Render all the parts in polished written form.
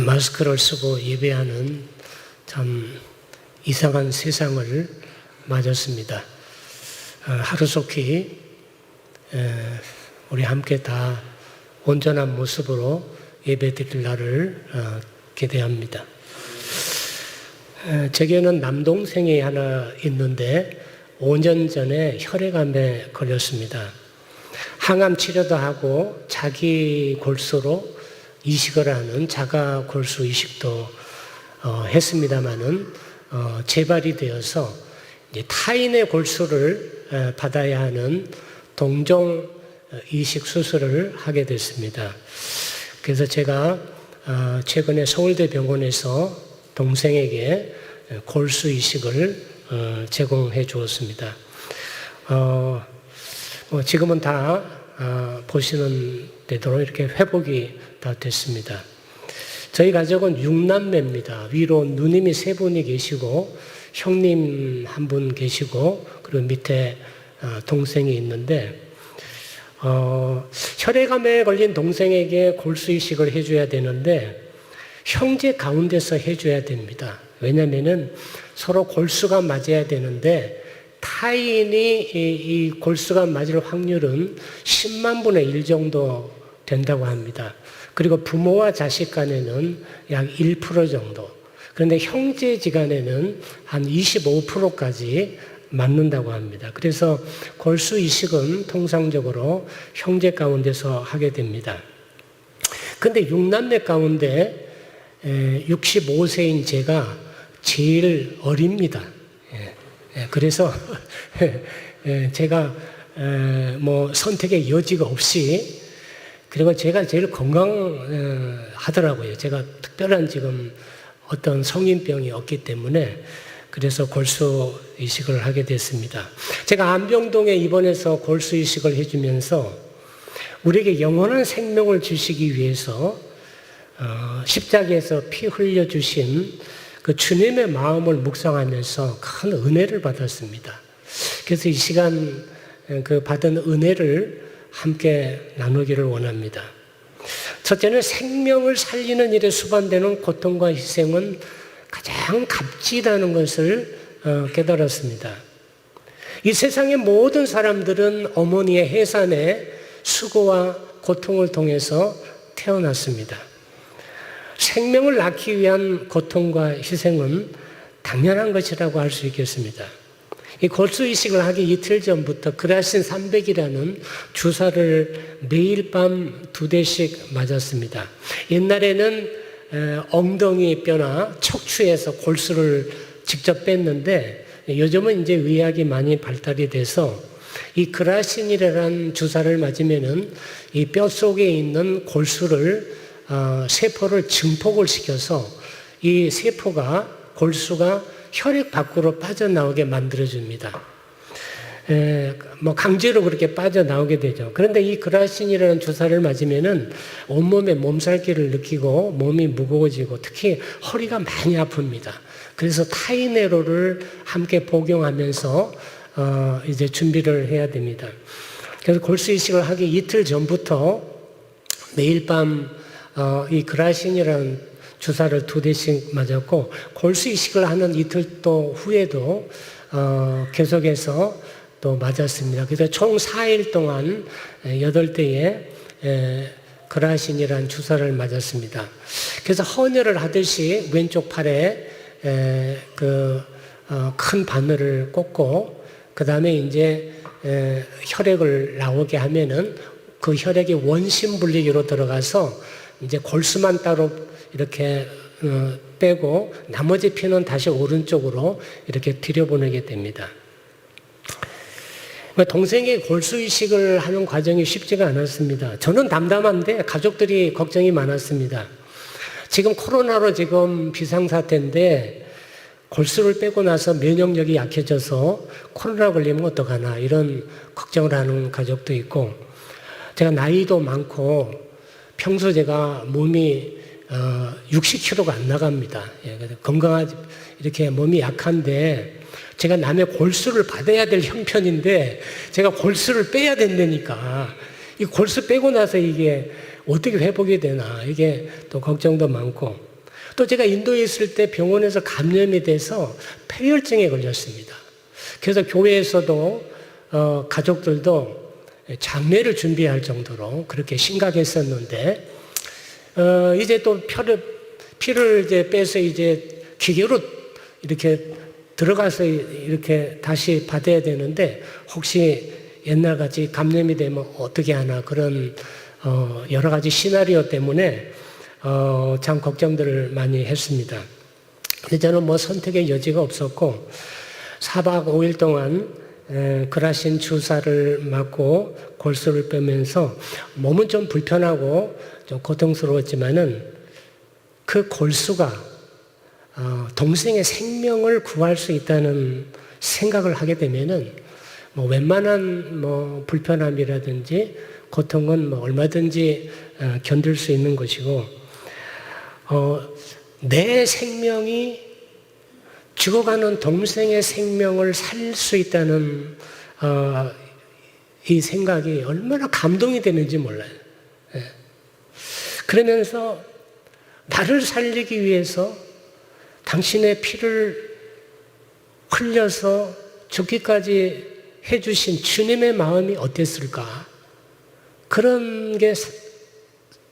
마스크를 쓰고 예배하는 참 이상한 세상을 맞았습니다. 하루속히 우리 함께 다 온전한 모습으로 예배드릴 날을 기대합니다. 제게는 남동생이 하나 있는데 5년 전에 혈액암에 걸렸습니다. 항암 치료도 하고 자기 골수로 이식을 하는 자가 골수 이식도 했습니다마는 재발이 되어서 이제 타인의 골수를 받아야 하는 동종 이식 수술을 하게 됐습니다. 그래서 제가 최근에 서울대 병원에서 동생에게 골수 이식을 제공해 주었습니다. 지금은 다 보시는 대로 이렇게 회복이 다 됐습니다. 저희 가족은 6남매입니다. 위로 누님이 3분이 계시고 형님 1분 계시고 그리고 밑에 동생이 있는데 혈액암에 걸린 동생에게 골수 이식을 해줘야 되는데 형제 가운데서 해줘야 됩니다. 왜냐하면 서로 골수가 맞아야 되는데 타인이 이 골수가 맞을 확률은 10만 분의 1 정도 된다고 합니다. 그리고 부모와 자식 간에는 약 1% 정도. 그런데 형제지간에는 한 25%까지 맞는다고 합니다. 그래서 골수 이식은 통상적으로 형제 가운데서 하게 됩니다. 그런데 6남매 가운데 65세인 제가 제일 어립니다. 그래서 제가 선택의 여지가 없이 그리고 제가 제일 건강하더라고요. 제가 특별한 지금 어떤 성인병이 없기 때문에 그래서 골수 이식을 하게 됐습니다. 제가 안병동에 입원해서 골수 이식을 해주면서 우리에게 영원한 생명을 주시기 위해서 십자가에서 피 흘려주신 그 주님의 마음을 묵상하면서 큰 은혜를 받았습니다. 그래서 이 시간 그 받은 은혜를 함께 나누기를 원합니다. 첫째는 생명을 살리는 일에 수반되는 고통과 희생은 가장 값지다는 것을 깨달았습니다. 이 세상의 모든 사람들은 어머니의 해산에 수고와 고통을 통해서 태어났습니다. 생명을 낳기 위한 고통과 희생은 당연한 것이라고 할 수 있겠습니다. 이 골수 이식을 하기 이틀 전부터 그라신 300이라는 주사를 매일 밤 2대씩 맞았습니다. 옛날에는 엉덩이 뼈나 척추에서 골수를 직접 뺐는데 요즘은 이제 의학이 많이 발달이 돼서 이 그라신이라는 주사를 맞으면은 이 뼈 속에 있는 골수를 세포를 증폭을 시켜서 이 세포가 골수가 혈액 밖으로 빠져나오게 만들어줍니다. 강제로 그렇게 빠져나오게 되죠. 그런데 이 그라신이라는 주사를 맞으면은 온몸에 몸살기를 느끼고 몸이 무거워지고 특히 허리가 많이 아픕니다. 그래서 타이네로를 함께 복용하면서 이제 준비를 해야 됩니다. 그래서 골수 이식을 하기 이틀 전부터 매일 밤 이 그라신이라는 주사를 2대씩 맞았고 골수 이식을 하는 이틀 또 후에도 계속해서 또 맞았습니다. 그래서 총 4일 동안 8대의 그라신이라는 주사를 맞았습니다. 그래서 헌혈을 하듯이 왼쪽 팔에 큰 바늘을 꽂고 그 다음에 이제 혈액을 나오게 하면은 그 혈액이 원심분리기로 들어가서 이제 골수만 따로 이렇게 빼고 나머지 피는 다시 오른쪽으로 이렇게 들여보내게 됩니다. 동생의 골수 이식을 하는 과정이 쉽지가 않았습니다. 저는 담담한데 가족들이 걱정이 많았습니다. 지금 코로나로 지금 비상사태인데 골수를 빼고 나서 면역력이 약해져서 코로나 걸리면 어떡하나 이런 걱정을 하는 가족도 있고 제가 나이도 많고 평소 제가 몸이 60kg가 안 나갑니다. 건강하지 이렇게 몸이 약한데 제가 남의 골수를 받아야 될 형편인데 제가 골수를 빼야 된다니까 이 골수 빼고 나서 이게 어떻게 회복이 되나 이게 또 걱정도 많고 또 제가 인도에 있을 때 병원에서 감염이 돼서 폐혈증에 걸렸습니다. 그래서 교회에서도 가족들도 장례를 준비할 정도로 그렇게 심각했었는데 이제 또 피를 이제 빼서 이제 기계로 이렇게 들어가서 이렇게 다시 받아야 되는데 혹시 옛날같이 감염이 되면 어떻게 하나 그런 여러 가지 시나리오 때문에 참 걱정들을 많이 했습니다. 근데 저는 뭐 선택의 여지가 없었고 4박 5일 동안 그라신 주사를 맞고 골수를 빼면서 몸은 좀 불편하고 좀 고통스러웠지만은 그 골수가 동생의 생명을 구할 수 있다는 생각을 하게 되면은 뭐 웬만한 뭐 불편함이라든지 고통은 뭐 얼마든지 견딜 수 있는 것이고 내 생명이 죽어가는 동생의 생명을 살릴 수 있다는 이 생각이 얼마나 감동이 되는지 몰라요. 그러면서 나를 살리기 위해서 당신의 피를 흘려서 죽기까지 해주신 주님의 마음이 어땠을까? 그런 게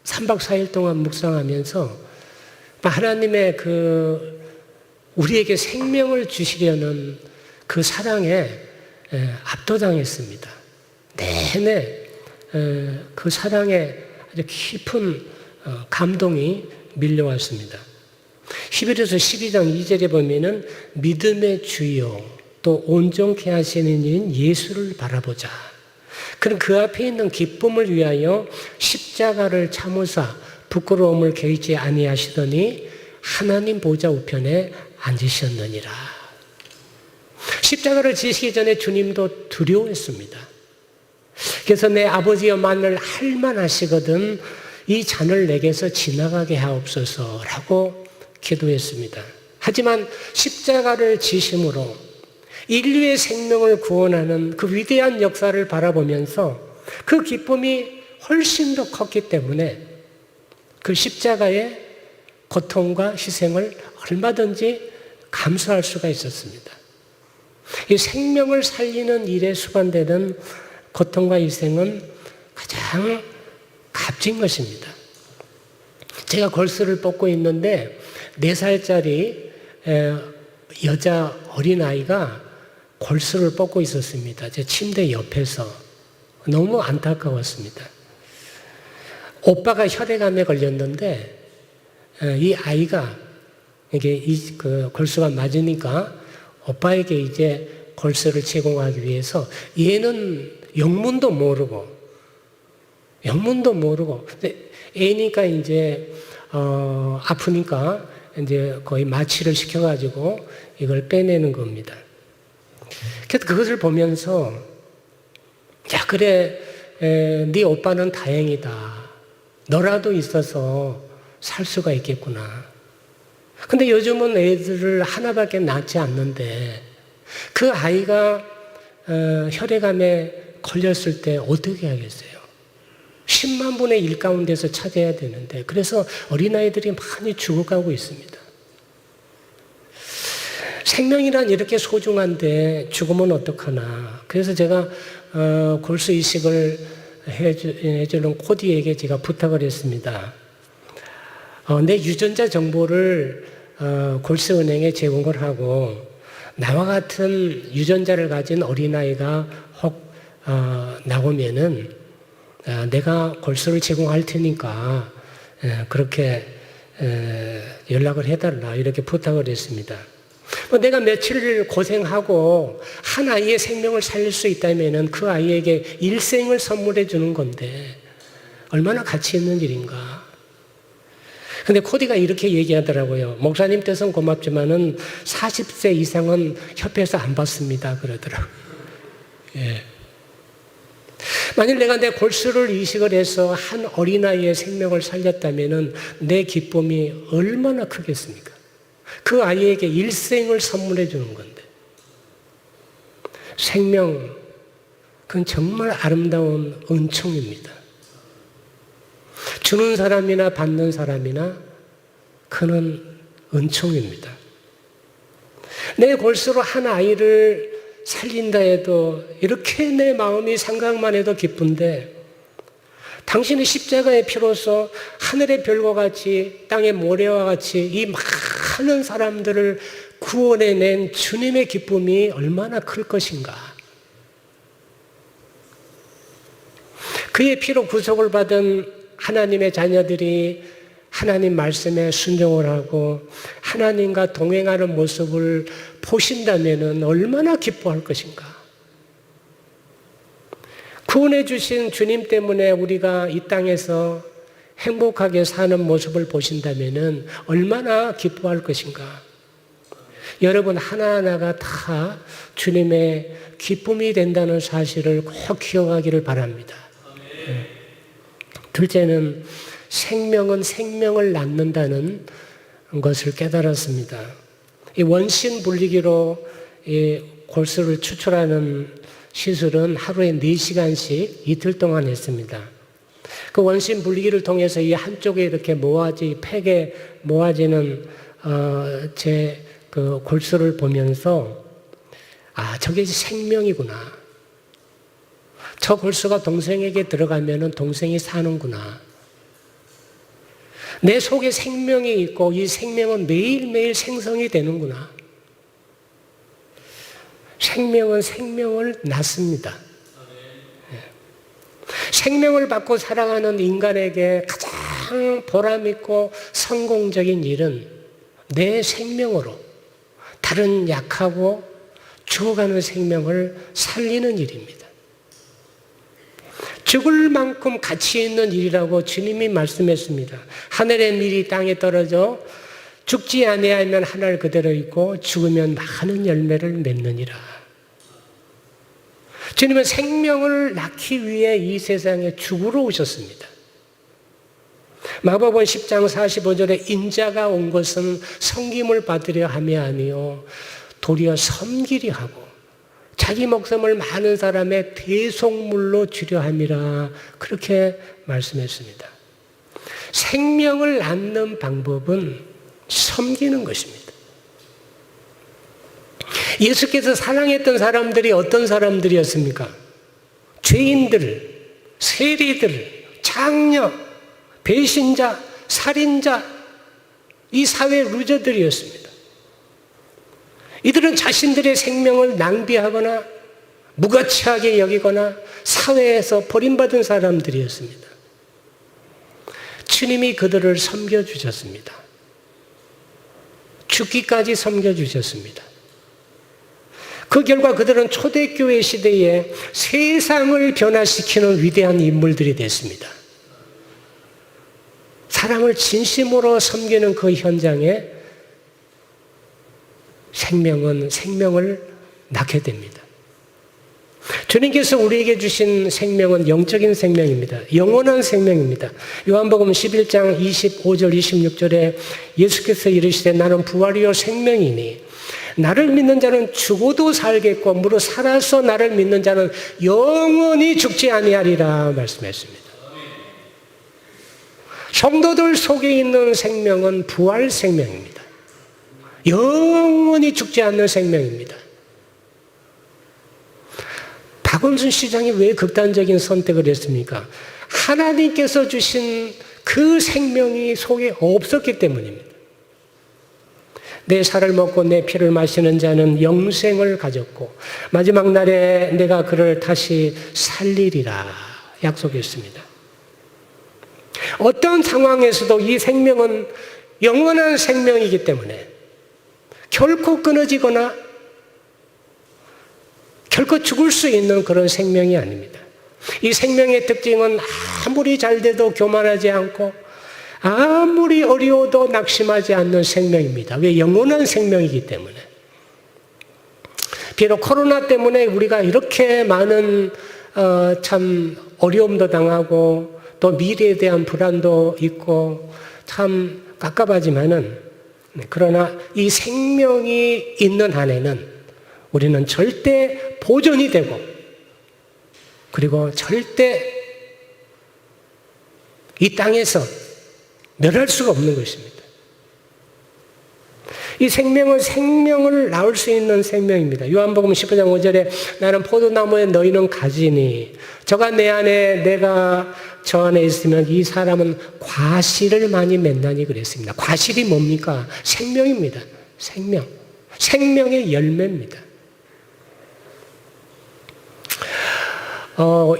3박 4일 동안 묵상하면서 하나님의 우리에게 생명을 주시려는 그 사랑에 압도당했습니다. 내내 그 사랑에 아주 깊은 감동이 밀려왔습니다. 히브리서 12장 2절에 보면은 믿음의 주요 또 온전케 하시는 이인 예수를 바라보자. 그럼 그 앞에 있는 기쁨을 위하여 십자가를 참으사 부끄러움을 개의치 아니하시더니 하나님 보좌 우편에 앉으셨느니라. 십자가를 지시기 전에 주님도 두려워했습니다. 그래서 내 아버지여 만날 할만하시거든 이 잔을 내게서 지나가게 하옵소서라고 기도했습니다. 하지만 십자가를 지심으로 인류의 생명을 구원하는 그 위대한 역사를 바라보면서 그 기쁨이 훨씬 더 컸기 때문에 그 십자가의 고통과 희생을 얼마든지 감수할 수가 있었습니다. 이 생명을 살리는 일에 수반되는 고통과 희생은 가장 값진 것입니다. 제가 골수를 뽑고 있는데 4살짜리 여자 어린아이가 골수를 뽑고 있었습니다. 제 침대 옆에서. 너무 안타까웠습니다. 오빠가 혈액암에 걸렸는데 이 아이가 이게 그 골수가 맞으니까 오빠에게 이제 골수를 제공하기 위해서 얘는 영문도 모르고 근데 애니까 이제 아프니까 이제 거의 마취를 시켜가지고 이걸 빼내는 겁니다. 그래서 그것을 보면서 야 그래 네 오빠는 다행이다. 너라도 있어서 살 수가 있겠구나. 근데 요즘은 애들을 하나밖에 낳지 않는데 그 아이가 혈액암에 걸렸을 때 어떻게 하겠어요? 10만 분의 1 가운데서 찾아야 되는데 그래서 어린아이들이 많이 죽어가고 있습니다. 생명이란 이렇게 소중한데 죽으면 어떡하나. 그래서 제가 골수 이식을 해주는 코디에게 제가 부탁을 했습니다. 내 유전자 정보를 골수은행에 제공을 하고 나와 같은 유전자를 가진 어린아이가 혹 나오면은 내가 골수를 제공할 테니까 그렇게 연락을 해달라 이렇게 부탁을 했습니다. 내가 며칠 고생하고 한 아이의 생명을 살릴 수 있다면은 그 아이에게 일생을 선물해 주는 건데 얼마나 가치 있는 일인가. 근데 코디가 이렇게 얘기하더라고요. 목사님 뜻은 고맙지만은 40세 이상은 협회에서 안 받습니다. 그러더라고요. 예. 만일 내가 내 골수를 이식을 해서 한 어린아이의 생명을 살렸다면은 내 기쁨이 얼마나 크겠습니까? 그 아이에게 일생을 선물해 주는 건데. 생명, 그건 정말 아름다운 은총입니다. 주는 사람이나 받는 사람이나 그는 은총입니다. 내 골수로 한 아이를 살린다 해도 이렇게 내 마음이 생각만 해도 기쁜데 당신의 십자가의 피로서 하늘의 별과 같이 땅의 모래와 같이 이 많은 사람들을 구원해낸 주님의 기쁨이 얼마나 클 것인가. 그의 피로 구속을 받은 하나님의 자녀들이 하나님 말씀에 순종을 하고 하나님과 동행하는 모습을 보신다면 얼마나 기뻐할 것인가. 구원해 주신 주님 때문에 우리가 이 땅에서 행복하게 사는 모습을 보신다면 얼마나 기뻐할 것인가. 여러분 하나하나가 다 주님의 기쁨이 된다는 사실을 꼭 기억하기를 바랍니다. 둘째는 생명은 생명을 낳는다는 것을 깨달았습니다. 이 원심 분리기로 이 골수를 추출하는 시술은 하루에 4시간씩 이틀 동안 했습니다. 그 원심 분리기를 통해서 이 한쪽에 이렇게 팩에 모아지는 제 그 골수를 보면서 저게 생명이구나. 저 골수가 동생에게 들어가면은 동생이 사는구나. 내 속에 생명이 있고 이 생명은 매일매일 생성이 되는구나. 생명은 생명을 낳습니다. 생명을 받고 살아가는 인간에게 가장 보람있고 성공적인 일은 내 생명으로 다른 약하고 죽어가는 생명을 살리는 일입니다. 죽을 만큼 가치 있는 일이라고 주님이 말씀했습니다. 하늘의 밀이 땅에 떨어져 죽지 아니하면 하늘 그대로 있고 죽으면 많은 열매를 맺느니라. 주님은 생명을 낳기 위해 이 세상에 죽으러 오셨습니다. 마가복음 10장 45절에 인자가 온 것은 섬김을 받으려 함이 아니요 도리어 섬기려 하고 자기 목숨을 많은 사람의 대속물로 주려 함이라 그렇게 말씀했습니다. 생명을 낳는 방법은 섬기는 것입니다. 예수께서 사랑했던 사람들이 어떤 사람들이었습니까? 죄인들, 세리들, 장녀, 배신자, 살인자, 이 사회 루저들이었습니다. 이들은 자신들의 생명을 낭비하거나 무가치하게 여기거나 사회에서 버림받은 사람들이었습니다. 주님이 그들을 섬겨주셨습니다. 죽기까지 섬겨주셨습니다. 그 결과 그들은 초대교회 시대에 세상을 변화시키는 위대한 인물들이 됐습니다. 사람을 진심으로 섬기는 그 현장에 생명은 생명을 낳게 됩니다. 주님께서 우리에게 주신 생명은 영적인 생명입니다. 영원한 생명입니다. 요한복음 11장 25절 26절에 예수께서 이르시되 나는 부활이요 생명이니 나를 믿는 자는 죽어도 살겠고 무릇 살아서 나를 믿는 자는 영원히 죽지 아니하리라 말씀했습니다. 성도들 속에 있는 생명은 부활 생명입니다. 영원히 죽지 않는 생명입니다. 박원순 시장이 왜 극단적인 선택을 했습니까? 하나님께서 주신 그 생명이 속에 없었기 때문입니다. 내 살을 먹고 내 피를 마시는 자는 영생을 가졌고 마지막 날에 내가 그를 다시 살리리라 약속했습니다. 어떤 상황에서도 이 생명은 영원한 생명이기 때문에 결코 끊어지거나 결코 죽을 수 있는 그런 생명이 아닙니다. 이 생명의 특징은 아무리 잘 돼도 교만하지 않고 아무리 어려워도 낙심하지 않는 생명입니다. 왜? 영원한 생명이기 때문에. 비록 코로나 때문에 우리가 이렇게 많은 참 어려움도 당하고 또 미래에 대한 불안도 있고 참 깝깝하지만은 그러나 이 생명이 있는 한에는 우리는 절대 보존이 되고 그리고 절대 이 땅에서 멸할 수가 없는 것입니다. 이 생명은 생명을 낳을 수 있는 생명입니다. 요한복음 15장 5절에 나는 포도나무에 너희는 가지니 저가 내 안에 내가 저 안에 있으면 이 사람은 과실을 많이 맺나니 그랬습니다. 과실이 뭡니까? 생명입니다. 생명. 생명의 열매입니다.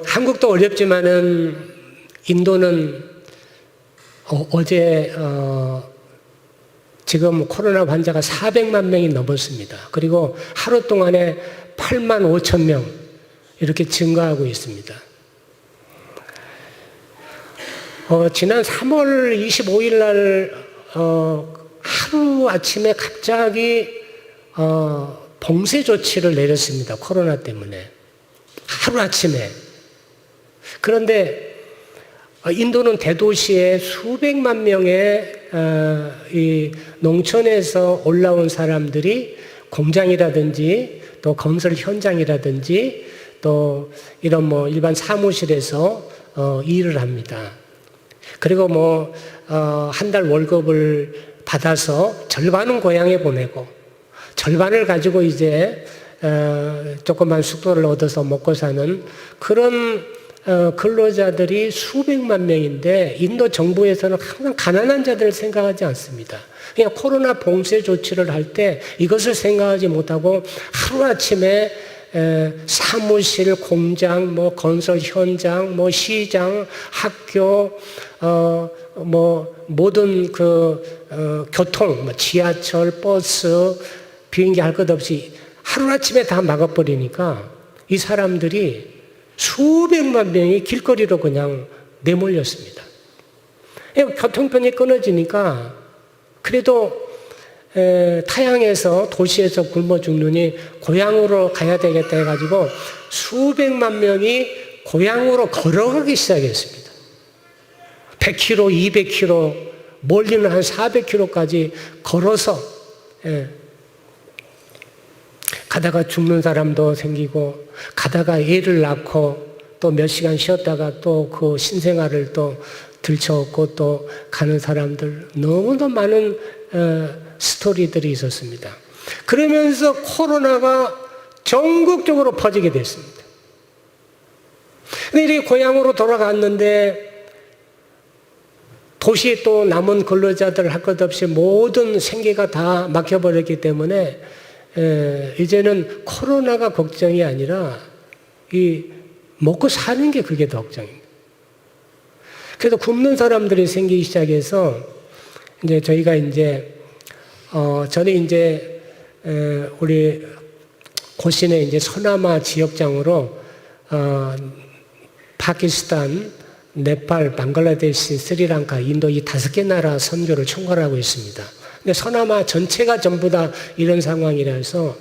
한국도 어렵지만은 인도는 어제 지금 코로나 환자가 400만 명이 넘었습니다. 그리고 하루 동안에 8만 5천 명 이렇게 증가하고 있습니다. 지난 3월 25일 날 하루 아침에 갑자기 봉쇄 조치를 내렸습니다. 코로나 때문에. 하루 아침에. 그런데 인도는 대도시에 수백만 명의 이 농촌에서 올라온 사람들이 공장이라든지 또 건설 현장이라든지 또 이런 뭐 일반 사무실에서 일을 합니다. 그리고 한 달 월급을 받아서 절반은 고향에 보내고 절반을 가지고 이제 조그만 숙소를 얻어서 먹고 사는 그런 근로자들이 수백만 명인데 인도 정부에서는 항상 가난한 자들을 생각하지 않습니다. 그냥 코로나 봉쇄 조치를 할 때 이것을 생각하지 못하고 하루아침에 사무실, 공장, 건설 현장, 시장, 학교, 모든 교통, 지하철, 버스, 비행기 할 것 없이 하루아침에 다 막아버리니까 이 사람들이 수백만 명이 길거리로 그냥 내몰렸습니다. 교통편이 끊어지니까 그래도 타향에서 도시에서 굶어 죽느니 고향으로 가야 되겠다 해가지고 수백만 명이 고향으로 걸어가기 시작했습니다. 100km, 200km, 멀리는 한 400km까지 걸어서 가다가 죽는 사람도 생기고 가다가 애를 낳고 또 몇 시간 쉬었다가 또 그 신생아를 또 들쳐업고 또 가는 사람들 너무도 많은 스토리들이 있었습니다. 그러면서 코로나가 전국적으로 퍼지게 됐습니다. 근데 이렇게 고향으로 돌아갔는데 도시에 또 남은 근로자들 할 것 없이 모든 생계가 다 막혀버렸기 때문에 이제는 코로나가 걱정이 아니라 이 먹고 사는 게 그게 더 걱정입니다. 그래서 굶는 사람들이 생기기 시작해서 이제 저희가 저는 이제 우리 고신의 이제 서남아 지역장으로 파키스탄, 네팔, 방글라데시, 스리랑카, 인도 이 5개 나라 선교를 총괄하고 있습니다. 근데 서남아 전체가 전부 다 이런 상황이라서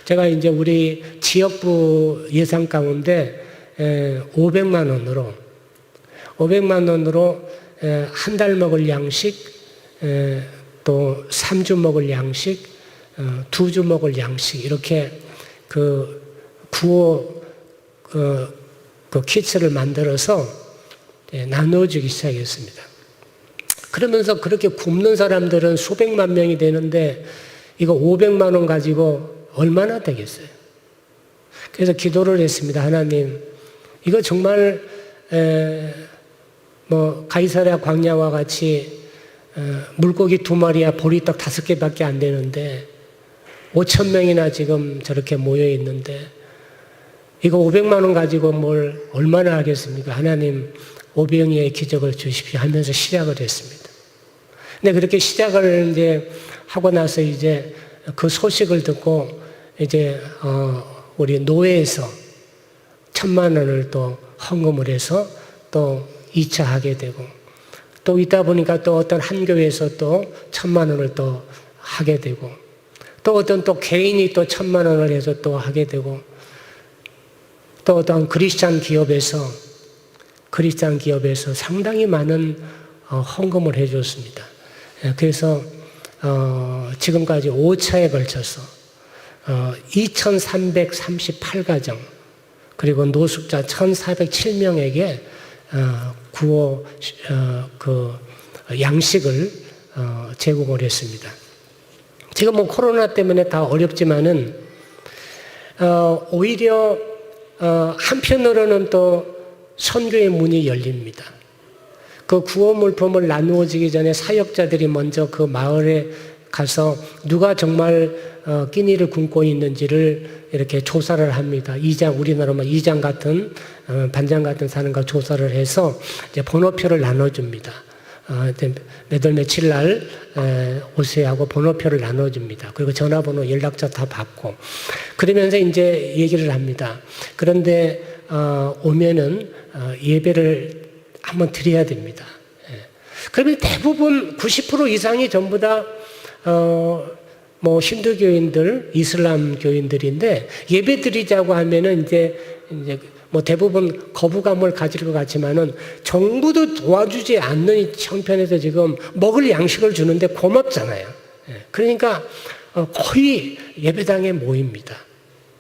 제가 이제 우리 지역부 예산 가운데 500만 원으로 한 달 먹을 양식, 또 3주 먹을 양식, 2주 먹을 양식 이렇게 구호 키트를 만들어서 나눠주기 시작했습니다. 그러면서 그렇게 굶는 사람들은 수백만 명이 되는데 이거 500만 원 가지고 얼마나 되겠어요? 그래서 기도를 했습니다. 하나님, 이거 정말 가이사랴 광야와 같이 물고기 2마리야 보리떡 5개밖에 안 되는데 5천 명이나 지금 저렇게 모여 있는데 이거 500만 원 가지고 뭘 얼마나 하겠습니까? 하나님, 오병이의 기적을 주십시오 하면서 시작을 했습니다. 근데 그렇게 시작을 이제 하고 나서 이제 그 소식을 듣고 이제 우리 노회에서 1,000만 원을 또 헌금을 해서 또 2차 하게 되고 또 있다 보니까 또 어떤 한 교회에서 또 1,000만 원을 또 하게 되고 또 어떤 또 개인이 또 1,000만 원을 해서 또 하게 되고 또 어떤 크리스찬 기업에서 상당히 많은 헌금을 해줬습니다. 그래서 지금까지 5차에 걸쳐서 2,338가정 그리고 노숙자 1,407명에게 구호 양식을 제공을 했습니다. 지금 뭐 코로나 때문에 다 어렵지만은 오히려 한편으로는 또 선교의 문이 열립니다. 그 구호 물품을 나누어지기 전에 사역자들이 먼저 그 마을에 가서 누가 정말 끼니를 굶고 있는지를 이렇게 조사를 합니다. 우리나라만 이장 같은 반장 같은 사람과 조사를 해서 이제 번호표를 나눠줍니다. 몇 월 며칠 날 오세요 하고 번호표를 나눠줍니다. 그리고 전화번호, 연락처 다 받고 그러면서 이제 얘기를 합니다. 그런데 오면은 예배를 한번 드려야 됩니다. 그러면 대부분 90% 이상이 전부 다 뭐 힌두교인들, 이슬람 교인들인데 예배 드리자고 하면은 이제 뭐 대부분 거부감을 가질 것 같지만은 정부도 도와주지 않는 형편에서 지금 먹을 양식을 주는데 고맙잖아요. 그러니까 거의 예배당에 모입니다.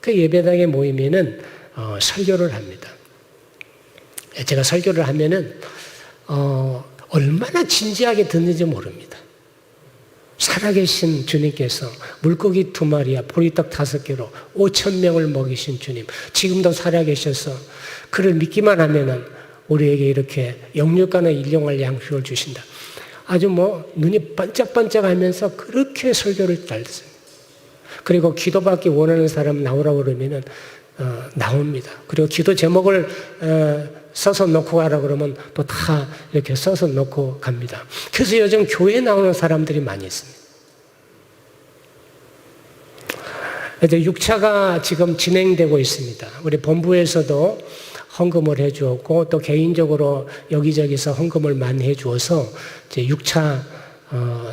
그 예배당에 모이면은 설교를 합니다. 제가 설교를 하면은 얼마나 진지하게 듣는지 모릅니다. 살아계신 주님께서 물고기 2마리와 보리떡 5개로 5,000명을 먹이신 주님, 지금도 살아계셔서 그를 믿기만 하면은 우리에게 이렇게 영육간의 일용할 양식을 주신다. 아주 뭐 눈이 번쩍번쩍 하면서 그렇게 설교를 잘 듣습니다. 그리고 기도받기 원하는 사람 나오라고 그러면은 나옵니다. 그리고 기도 제목을 써서 놓고 가라 그러면 또 다 이렇게 써서 놓고 갑니다. 그래서 요즘 교회에 나오는 사람들이 많이 있습니다. 이제 6차가 지금 진행되고 있습니다. 우리 본부에서도 헌금을 해 주었고 또 개인적으로 여기저기서 헌금을 많이 해 주어서 이제 6차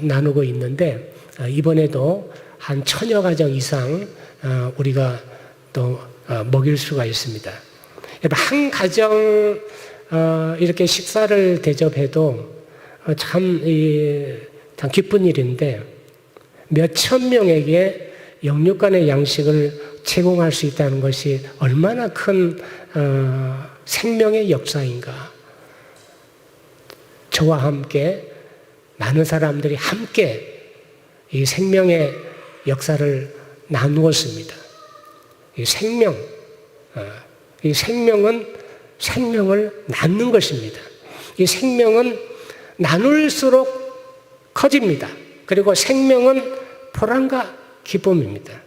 나누고 있는데 이번에도 한 1000여 가정 이상 우리가 또 먹일 수가 있습니다. 한 가정 이렇게 식사를 대접해도 참 기쁜 일인데 몇천 명에게 영육간의 양식을 제공할 수 있다는 것이 얼마나 큰 생명의 역사인가. 저와 함께 많은 사람들이 함께 이 생명의 역사를 나누었습니다. 이 생명은 생명을 낳는 것입니다. 이 생명은 나눌수록 커집니다. 그리고 생명은 보람과 기쁨입니다.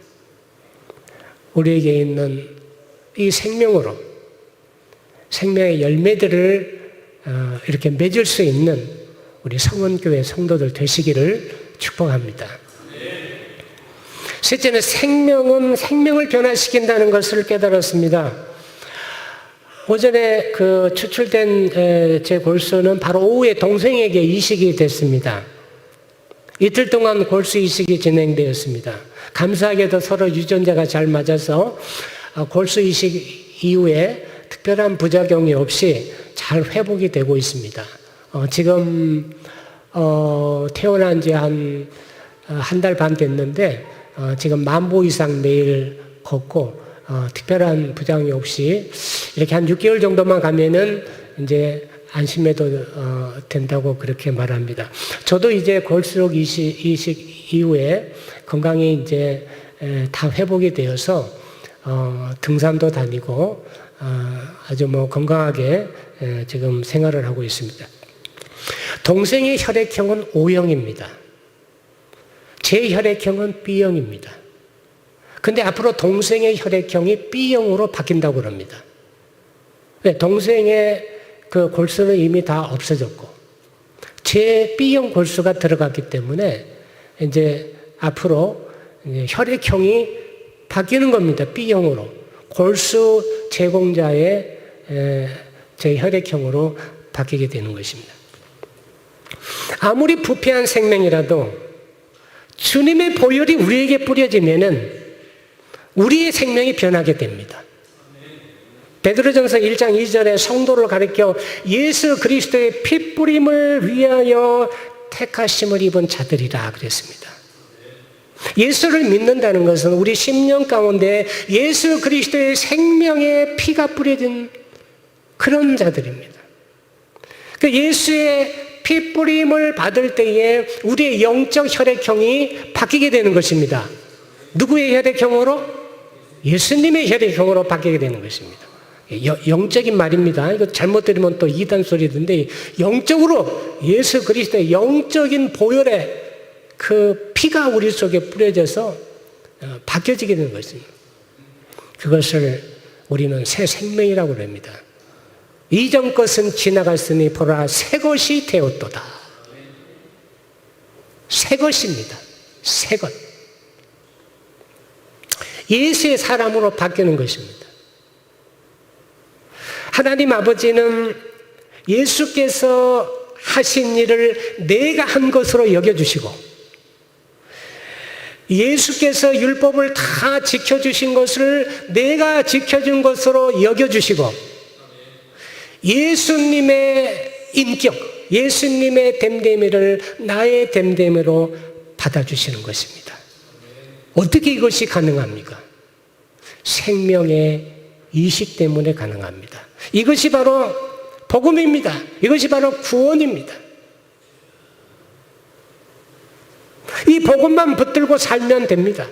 우리에게 있는 이 생명으로 생명의 열매들을 이렇게 맺을 수 있는 우리 성원교회 성도들 되시기를 축복합니다. 셋째는 생명은 생명을 변화시킨다는 것을 깨달았습니다. 오전에 그 추출된 제 골수는 바로 오후에 동생에게 이식이 됐습니다. 이틀 동안 골수 이식이 진행되었습니다. 감사하게도 서로 유전자가 잘 맞아서 골수 이식 이후에 특별한 부작용이 없이 잘 회복이 되고 있습니다. 지금 태어난 지 한 달 반 됐는데 지금 10,000보 이상 매일 걷고 특별한 부작용이 없이 이렇게 한 6개월 정도만 가면은 이제 안심해도 된다고 그렇게 말합니다. 저도 이제 골수록 이식 이후에 건강이 이제 다 회복이 되어서 등산도 다니고 아주 뭐 건강하게 지금 생활을 하고 있습니다. 동생의 혈액형은 O형입니다. 제 혈액형은 B형입니다. 근데 앞으로 동생의 혈액형이 B형으로 바뀐다고 합니다. 동생의 그 골수는 이미 다 없어졌고 제 B형 골수가 들어갔기 때문에 이제 앞으로 이제 혈액형이 바뀌는 겁니다. B형으로. 골수 제공자의 제 혈액형으로 바뀌게 되는 것입니다. 아무리 부패한 생명이라도 주님의 보혈이 우리에게 뿌려지면은 우리의 생명이 변하게 됩니다. 베드로전서 1장 2절에 성도를 가리켜 예수 그리스도의 피뿌림을 위하여 택하심을 입은 자들이라 그랬습니다. 예수를 믿는다는 것은 우리 심령 가운데 예수 그리스도의 생명의 피가 뿌려진 그런 자들입니다. 그 예수의 피 뿌림을 받을 때에 우리의 영적 혈액형이 바뀌게 되는 것입니다. 누구의 혈액형으로? 예수님의 혈액형으로 바뀌게 되는 것입니다. 영적인 말입니다. 이거 잘못 들으면 또 이단 소리던데, 영적으로 예수 그리스도의 영적인 보혈의 그 피가 우리 속에 뿌려져서 바뀌어지게 되는 것입니다. 그것을 우리는 새 생명이라고 합니다. 이전 것은 지나갔으니 보라 새 것이 되었도다. 새 것입니다. 새 것. 예수의 사람으로 바뀌는 것입니다. 하나님 아버지는 예수께서 하신 일을 내가 한 것으로 여겨주시고, 예수께서 율법을 다 지켜주신 것을 내가 지켜준 것으로 여겨주시고, 예수님의 인격, 예수님의 됨됨이를 나의 됨됨이로 받아주시는 것입니다. 어떻게 이것이 가능합니까? 생명의 이식 때문에 가능합니다. 이것이 바로 복음입니다. 이것이 바로 구원입니다. 이 복음만 붙들고 살면 됩니다.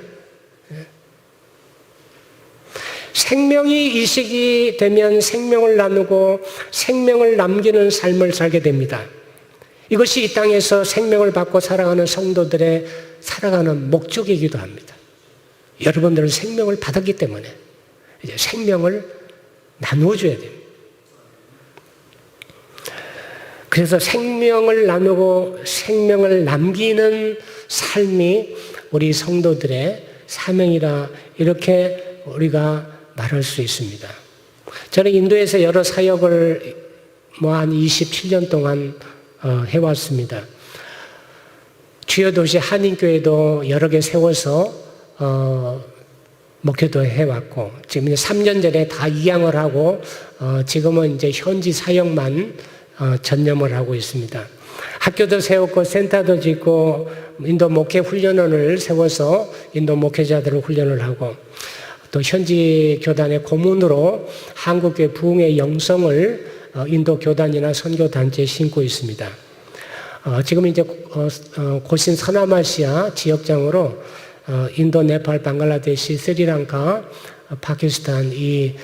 생명이 이식이 되면 생명을 나누고 생명을 남기는 삶을 살게 됩니다. 이것이 이 땅에서 생명을 받고 살아가는 성도들의 살아가는 목적이기도 합니다. 여러분들은 생명을 받았기 때문에 이제 생명을 나누어줘야 됩니다. 그래서 생명을 나누고 생명을 남기는 삶이 우리 성도들의 사명이라 이렇게 우리가 말할 수 있습니다. 저는 인도에서 여러 사역을 한 27년 동안 해왔습니다. 주요 도시 한인교회도 여러 개 세워서 목회도 해왔고, 지금 이제 3년 전에 다 이양을 하고 지금은 이제 현지 사역만 전념을 하고 있습니다. 학교도 세웠고 센터도 짓고 인도 목회 훈련원을 세워서 인도 목회자들을 훈련을 하고, 또 현지 교단의 고문으로 한국교회 부흥의 영성을 인도 교단이나 선교단체에 심고 있습니다. 지금 이제 고신 서남아시아 지역장으로 인도, 네팔, 방글라데시, 스리랑카, 파키스탄 이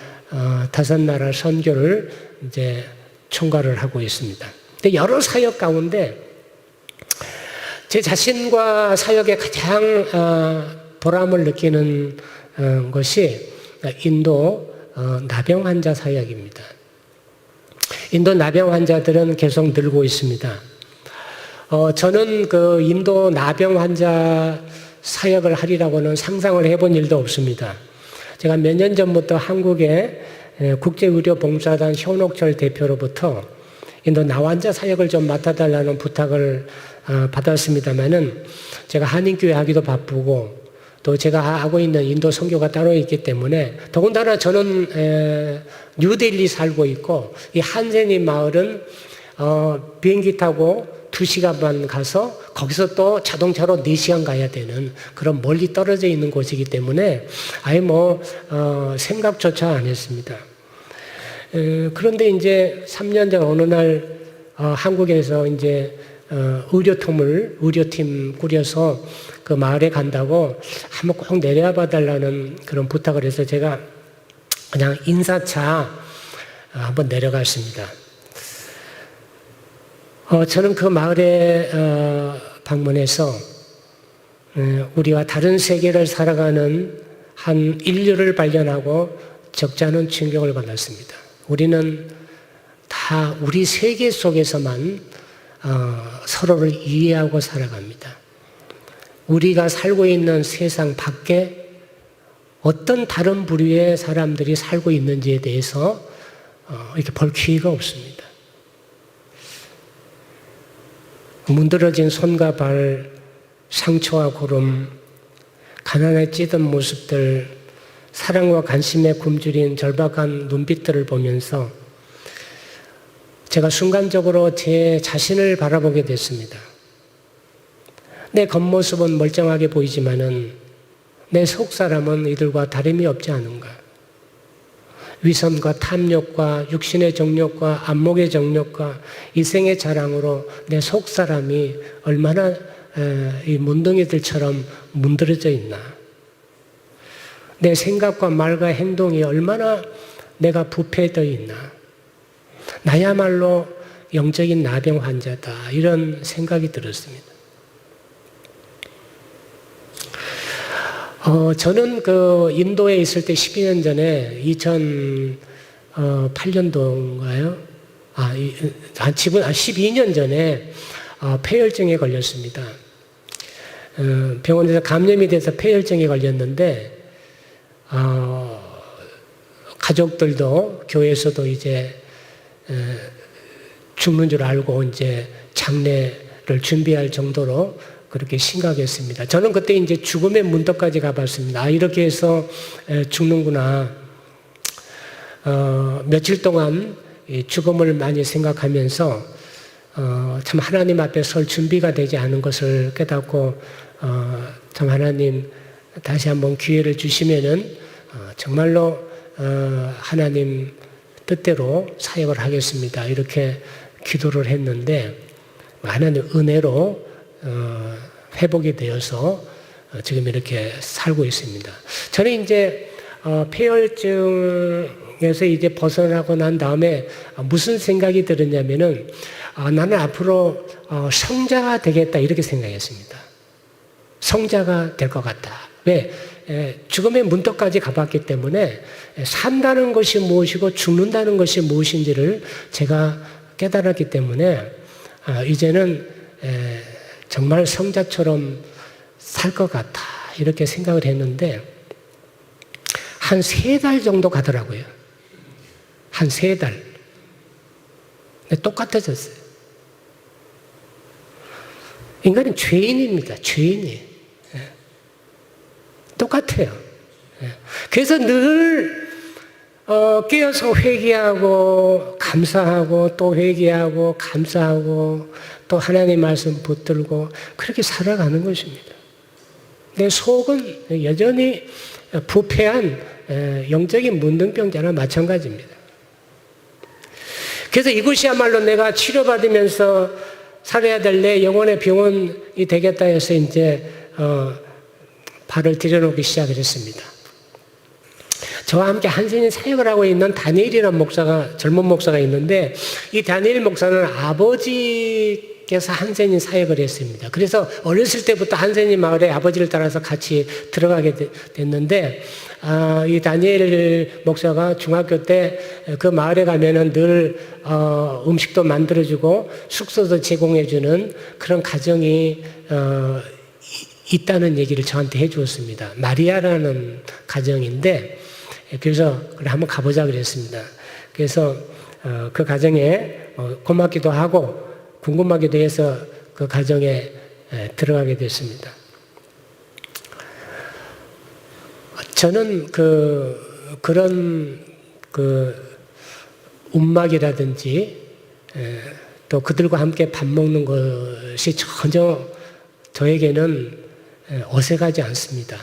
5나라 선교를 이제 총괄을 하고 있습니다. 근데 여러 사역 가운데 제 자신과 사역에 가장 보람을 느끼는 것이 인도 나병 환자 사역입니다. 인도 나병 환자들은 계속 늘고 있습니다. 저는 그 인도 나병 환자 사역을 하리라고는 상상을 해본 일도 없습니다. 제가 몇 년 전부터 한국의 국제의료봉사단 현옥철 대표로부터 인도 나환자 사역을 좀 맡아달라는 부탁을 받았습니다만은 제가 한인교회 하기도 바쁘고 또 제가 하고 있는 인도 선교가 따로 있기 때문에, 더군다나 저는 뉴델리 살고 있고 이 한센이 마을은 비행기 타고 2시간 반 가서 거기서 또 자동차로 4시간 가야 되는 그런 멀리 떨어져 있는 곳이기 때문에 아예 생각조차 안 했습니다. 그런데 이제 3년 전 어느 날 한국에서 이제 의료팀 꾸려서 그 마을에 간다고 한번 꼭 내려와 봐달라는 그런 부탁을 해서 제가 그냥 인사차 한번 내려갔습니다. 저는 그 마을에 방문해서 우리와 다른 세계를 살아가는 한 인류를 발견하고 적지 않은 충격을 받았습니다. 우리는 다 우리 세계 속에서만 서로를 이해하고 살아갑니다. 우리가 살고 있는 세상 밖에 어떤 다른 부류의 사람들이 살고 있는지에 대해서 이렇게 볼 기회가 없습니다. 문드러진 손과 발, 상처와 고름, 가난에 찌든 모습들, 사랑과 관심에 굶주린 절박한 눈빛들을 보면서 제가 순간적으로 제 자신을 바라보게 됐습니다. 내 겉모습은 멀쩡하게 보이지만은 내 속사람은 이들과 다름이 없지 않은가. 위선과 탐욕과 육신의 정욕과 안목의 정욕과 이생의 자랑으로 내 속사람이 얼마나 이 문둥이들처럼 문드러져 있나. 내 생각과 말과 행동이 얼마나 내가 부패되어 있나. 나야말로 영적인 나병 환자다. 이런 생각이 들었습니다. 저는 그 인도에 있을 때 12년 전에 2008년도인가요? 지금 12년 전에 폐혈증에 걸렸습니다. 병원에서 감염이 돼서 폐혈증에 걸렸는데 가족들도 교회에서도 이제 죽는 줄 알고 이제 장례를 준비할 정도로 그렇게 심각했습니다. 저는 그때 이제 죽음의 문턱까지 가봤습니다. 이렇게 해서 죽는구나. 며칠 동안 죽음을 많이 생각하면서 참 하나님 앞에 설 준비가 되지 않은 것을 깨닫고 참 하나님 다시 한번 기회를 주시면은 정말로 하나님 뜻대로 사역을 하겠습니다. 이렇게 기도를 했는데 하나님 은혜로 회복이 되어서 지금 이렇게 살고 있습니다. 저는 이제 폐혈증에서 이제 벗어나고 난 다음에 무슨 생각이 들었냐면은 나는 앞으로 성자가 되겠다 이렇게 생각했습니다. 성자가 될 것 같다. 왜? 죽음의 문턱까지 가봤기 때문에 산다는 것이 무엇이고 죽는다는 것이 무엇인지를 제가 깨달았기 때문에 이제는 정말 성자처럼 살 것 같아 이렇게 생각을 했는데 한 3달 정도 가더라고요. 한 3달. 근데 똑같아졌어요. 인간은 죄인입니다. 죄인이. 똑같아요. 그래서 늘 깨어서 회개하고 감사하고 또 회개하고 감사하고 또 하나님의 말씀 붙들고 그렇게 살아가는 것입니다. 내 속은 여전히 부패한 영적인 문둥병자나 마찬가지입니다. 그래서 이것이야말로 내가 치료받으면서 살아야 될 내 영혼의 병원이 되겠다 해서 이제 발을 들여놓기 시작을 했습니다. 저와 함께 한센인 사역을 하고 있는 다니엘이라는 목사가, 젊은 목사가 있는데 이 다니엘 목사는 아버지께서 한센인 사역을 했습니다. 그래서 어렸을 때부터 한센인 마을에 아버지를 따라서 같이 들어가게 됐는데 이 다니엘 목사가 중학교 때 그 마을에 가면은 늘 음식도 만들어주고 숙소도 제공해주는 그런 가정이 있다는 얘기를 저한테 해주었습니다. 마리아라는 가정인데 그래서 그래 한번 가보자 그랬습니다. 그래서 그 가정에 고맙기도 하고 궁금하기도 해서 그 가정에 들어가게 됐습니다. 저는 그런 움막이라든지 또 그들과 함께 밥 먹는 것이 전혀 저에게는 어색하지 않습니다.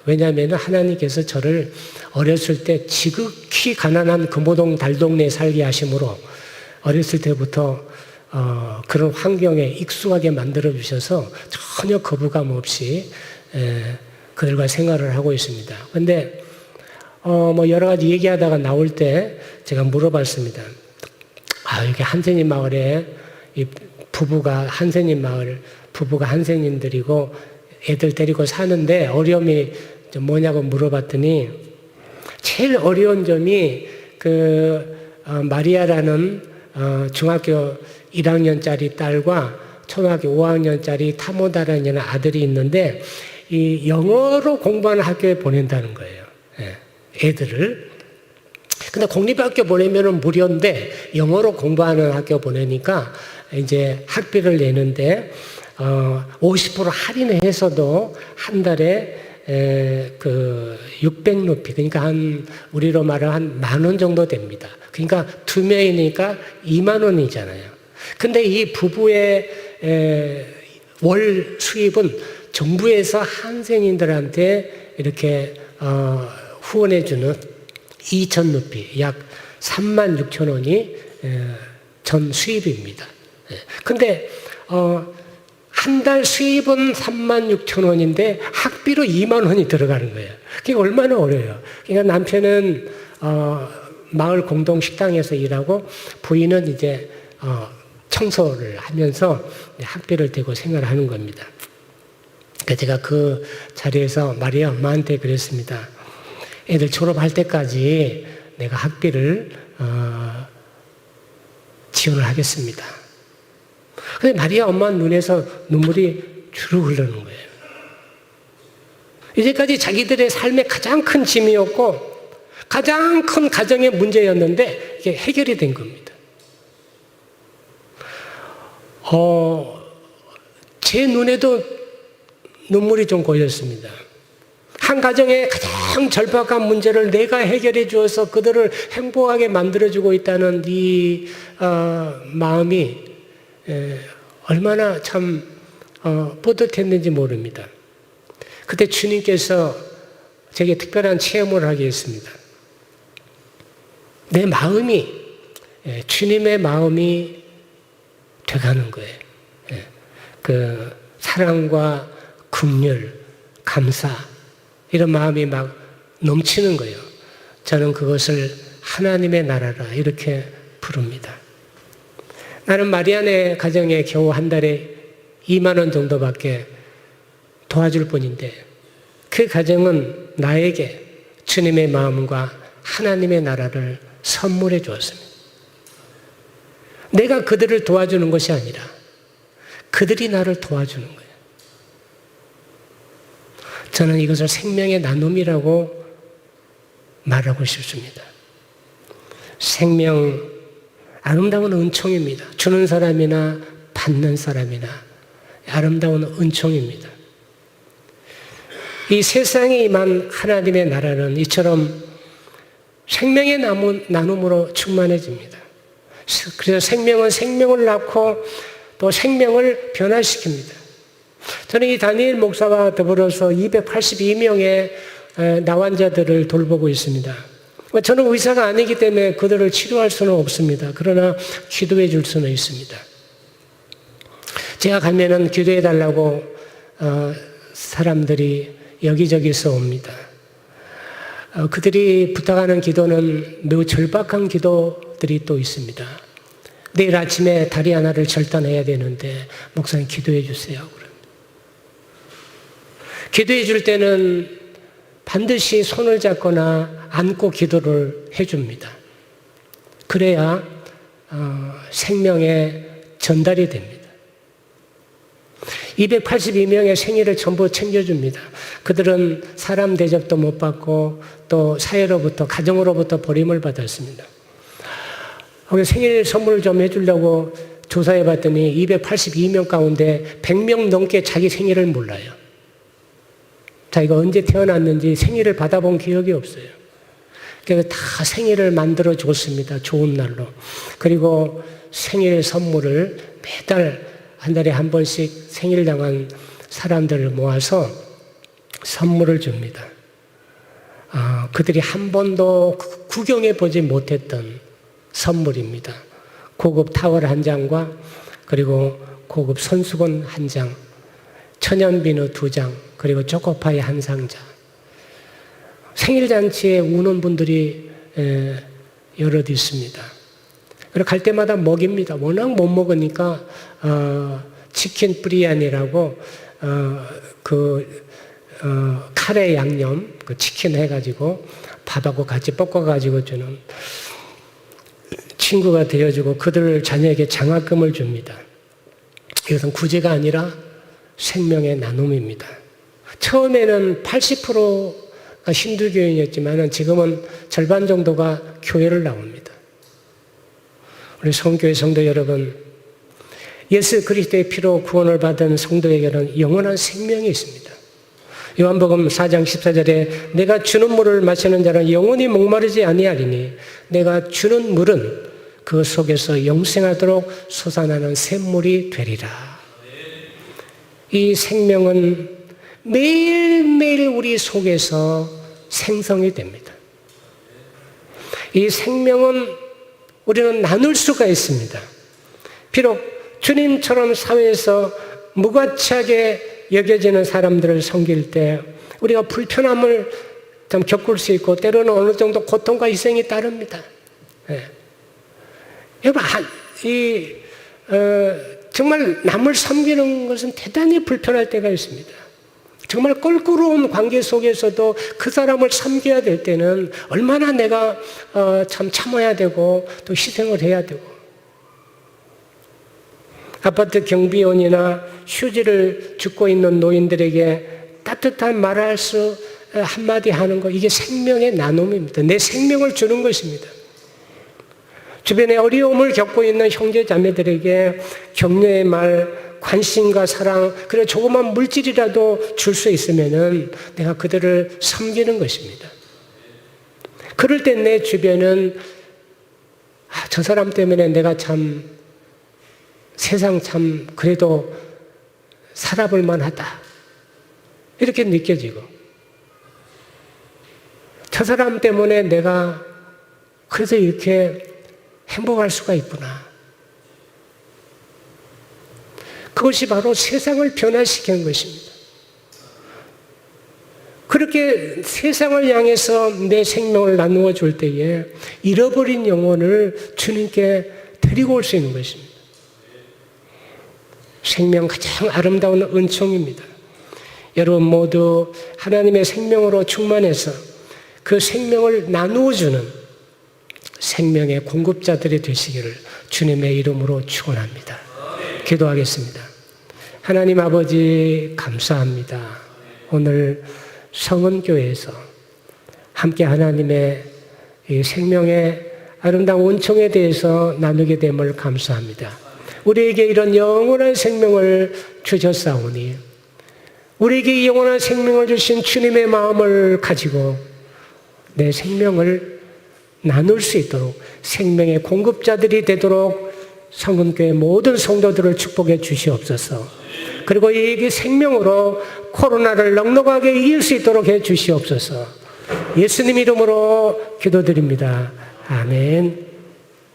왜냐하면 하나님께서 저를 어렸을 때 지극히 가난한 금호동 달동네에 살게 하심으로 어렸을 때부터 그런 환경에 익숙하게 만들어 주셔서 전혀 거부감 없이 그들과 생활을 하고 있습니다. 그런데 뭐 여러 가지 얘기하다가 나올 때 제가 물어봤습니다. 여기 한센인 마을에 이 부부가 한센인 마을 부부가 한센인들이고 애들 데리고 사는데 어려움이 좀 뭐냐고 물어봤더니 제일 어려운 점이 마리아라는 중학교 1학년짜리 딸과 초등학교 5학년짜리 타모다라는 아들이 있는데 이 영어로 공부하는 학교에 보낸다는 거예요. 애들을. 근데 공립학교 보내면은 무료인데 영어로 공부하는 학교 보내니까 이제 학비를 내는데 50% 할인해서도 한 달에 600루피 그러니까 우리로 말하면 한 10,000원 정도 됩니다. 그러니까 2명이니까 20,000원이잖아요. 근데 이 부부의 월 수입은 정부에서 한센인들한테 이렇게 후원해주는 2,000루피, 약 36,000원이 전 수입입니다. 근데 한 달 수입은 36,000원인데 학비로 2만 원이 들어가는 거예요. 그게 얼마나 어려워요. 그러니까 남편은 마을 공동 식당에서 일하고 부인은 이제 청소를 하면서 학비를 대고 생활을 하는 겁니다. 그러니까 제가 그 자리에서 마리아 엄마한테 그랬습니다. 애들 졸업할 때까지 내가 학비를 지원을 하겠습니다. 근데 마리아 엄마 눈에서 눈물이 주르륵 흐르는 거예요. 이제까지 자기들의 삶의 가장 큰 짐이었고 가장 큰 가정의 문제였는데 이게 해결이 된 겁니다. 제 눈에도 눈물이 좀 고였습니다. 한 가정의 가장 절박한 문제를 내가 해결해 주어서 그들을 행복하게 만들어주고 있다는 이 마음이 얼마나 참 뿌듯했는지 모릅니다. 그때 주님께서 제게 특별한 체험을 하게 했습니다. 내 마음이 주님의 마음이 돼가는 거예요. 그 사랑과 긍휼, 감사 이런 마음이 막 넘치는 거예요. 저는 그것을 하나님의 나라라 이렇게 부릅니다. 나는 마리아네 가정에 겨우 한 달에 2만 원 정도밖에 도와줄 뿐인데 그 가정은 나에게 주님의 마음과 하나님의 나라를 선물해 주었습니다. 내가 그들을 도와주는 것이 아니라 그들이 나를 도와주는 거예요. 저는 이것을 생명의 나눔이라고 말하고 싶습니다. 생명, 아름다운 은총입니다. 주는 사람이나 받는 사람이나 아름다운 은총입니다. 이 세상에 임한 하나님의 나라는 이처럼 생명의 나눔으로 충만해집니다. 그래서 생명은 생명을 낳고 또 생명을 변화시킵니다. 저는 이 다니엘 목사와 더불어서 282명의 나환자들을 돌보고 있습니다. 저는 의사가 아니기 때문에 그들을 치료할 수는 없습니다. 그러나 기도해 줄 수는 있습니다. 제가 가면은 기도해 달라고 사람들이 여기저기서 옵니다. 그들이 부탁하는 기도는 매우 절박한 기도들이 또 있습니다. 내일 아침에 다리 하나를 절단해야 되는데 목사님 기도해 주세요. 그럽니다. 기도해 줄 때는 반드시 손을 잡거나 안고 기도를 해줍니다. 그래야 생명에 전달이 됩니다. 282명의 생일을 전부 챙겨줍니다. 그들은 사람 대접도 못 받고 또 사회로부터 가정으로부터 버림을 받았습니다. 생일 선물을 좀 해주려고 조사해 봤더니 282명 가운데 100명 넘게 자기 생일을 몰라요. 자기가 언제 태어났는지 생일을 받아본 기억이 없어요. 그래서 다 생일을 만들어 줬습니다. 좋은 날로. 그리고 생일 선물을 매달 한 달에 한 번씩 생일당한 사람들을 모아서 선물을 줍니다. 그들이 한 번도 구경해 보지 못했던 선물입니다. 고급 타월 한 장과 그리고 고급 손수건 한 장, 천연비누 2장, 그리고 초코파이 한 상자. 생일잔치에 우는 분들이 여럿 있습니다. 그리고 갈 때마다 먹입니다. 워낙 못 먹으니까 치킨 브리아니라고 카레 양념 그 치킨 해가지고 밥하고 같이 볶아가지고 주는 친구가 되어주고 그들 자녀에게 장학금을 줍니다. 이것은 구제가 아니라 생명의 나눔입니다. 처음에는 80%가 힌두교인이었지만 지금은 절반 정도가 교회를 나옵니다. 우리 성교회 성도 여러분, 예수 그리스도의 피로 구원을 받은 성도에게는 영원한 생명이 있습니다. 요한복음 4장 14절에 내가 주는 물을 마시는 자는 영원히 목마르지 아니하리니 내가 주는 물은 그 속에서 영생하도록 솟아나는 샘물이 되리라. 이 생명은 매일매일 우리 속에서 생성이 됩니다. 이 생명은 우리는 나눌 수가 있습니다. 비록 주님처럼 사회에서 무가치하게 여겨지는 사람들을 섬길 때 우리가 불편함을 좀 겪을 수 있고 때로는 어느 정도 고통과 희생이 따릅니다. 여러분, 정말 남을 섬기는 것은 대단히 불편할 때가 있습니다. 정말 껄끄러운 관계 속에서도 그 사람을 섬겨야 될 때는 얼마나 내가 참 참아야 되고 또 희생을 해야 되고, 아파트 경비원이나 휴지를 줍고 있는 노인들에게 따뜻한 말할 수 한마디 하는 거, 이게 생명의 나눔입니다. 내 생명을 주는 것입니다. 주변에 어려움을 겪고 있는 형제 자매들에게 격려의 말, 관심과 사랑, 그리고 조그만 물질이라도 줄 수 있으면은 내가 그들을 섬기는 것입니다. 그럴 때 내 주변은 저 사람 때문에 내가 참 세상 참 그래도 살아볼 만하다, 이렇게 느껴지고, 저 사람 때문에 내가 그래서 이렇게 행복할 수가 있구나. 그것이 바로 세상을 변화시키는 것입니다. 그렇게 세상을 향해서 내 생명을 나누어 줄 때에 잃어버린 영혼을 주님께 드리고 올 수 있는 것입니다. 생명 가장 아름다운 은총입니다. 여러분 모두 하나님의 생명으로 충만해서 그 생명을 나누어 주는 생명의 공급자들이 되시기를 주님의 이름으로 축원합니다. 기도하겠습니다. 하나님 아버지, 감사합니다. 오늘 성은교회에서 함께 하나님의 이 생명의 아름다운 은총에 대해서 나누게 됨을 감사합니다. 우리에게 이런 영원한 생명을 주셨사오니 우리에게 이 영원한 생명을 주신 주님의 마음을 가지고 내 생명을 나눌 수 있도록 생명의 공급자들이 되도록 성금교회 모든 성도들을 축복해 주시옵소서. 그리고 이 생명으로 코로나를 넉넉하게 이길 수 있도록 해 주시옵소서. 예수님 이름으로 기도드립니다. 아멘.